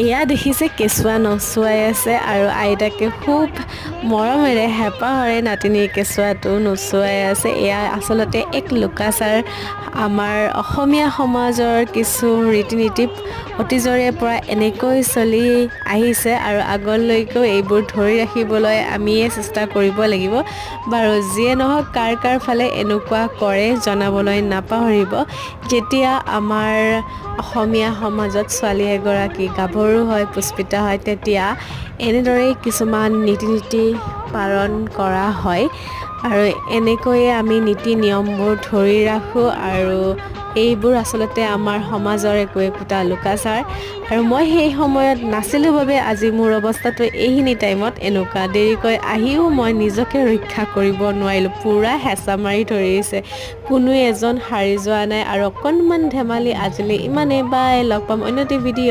এয়া দেখিছে কেঁচুৱা নচুৱাই আছে আৰু আইতাকে খুব মৰমেৰে হেঁপাহেৰে নাতিনীৰ কেঁচুৱাটো নচুৱাই আছে। এয়া আচলতে এক লোকাচাৰ। আমাৰ অসমীয়া সমাজৰ কিছু ৰীতি নীতি অতীজৰে পৰা এনেকৈ চলি আহিছে আৰু আগলৈকেও এইবোৰ ধৰি ৰাখিবলৈ আমিয়ে চেষ্টা কৰিব লাগিব। বাৰু যিয়ে নহওক কাৰ ফালে এনেকুৱা কৰে জনাবলৈ নাপাহৰিব। যেতিয়া আমাৰ অসমীয়া সমাজত ছোৱালী এগৰাকী গাভৰু হয়, পুষ্পিতা হয়, তেতিয়া এনেদৰেই কিছুমান নীতি নীতি পালন কৰা হয় আৰু এনেকৈয়ে আমি নীতি নিয়মবোৰ ধৰি ৰাখোঁ আৰু এইবোৰ আচলতে আমাৰ সমাজৰ একোটা লোকাচাৰ। আৰু মই সেই সময়ত নাছিলোঁ বাবে আজি মোৰ অৱস্থাটো এইখিনি টাইমত এনেকুৱা। দেৰিকৈ আহিও মই নিজকে ৰক্ষা কৰিব নোৱাৰিলোঁ, পূৰা হেঁচা মাৰি ধৰিছে, কোনো এজন সাৰি যোৱা নাই। আৰু অকণমান ধেমালি আজিলৈ ইমানেই, বাই লগ পাম অন্য এটি ভিডিঅ'।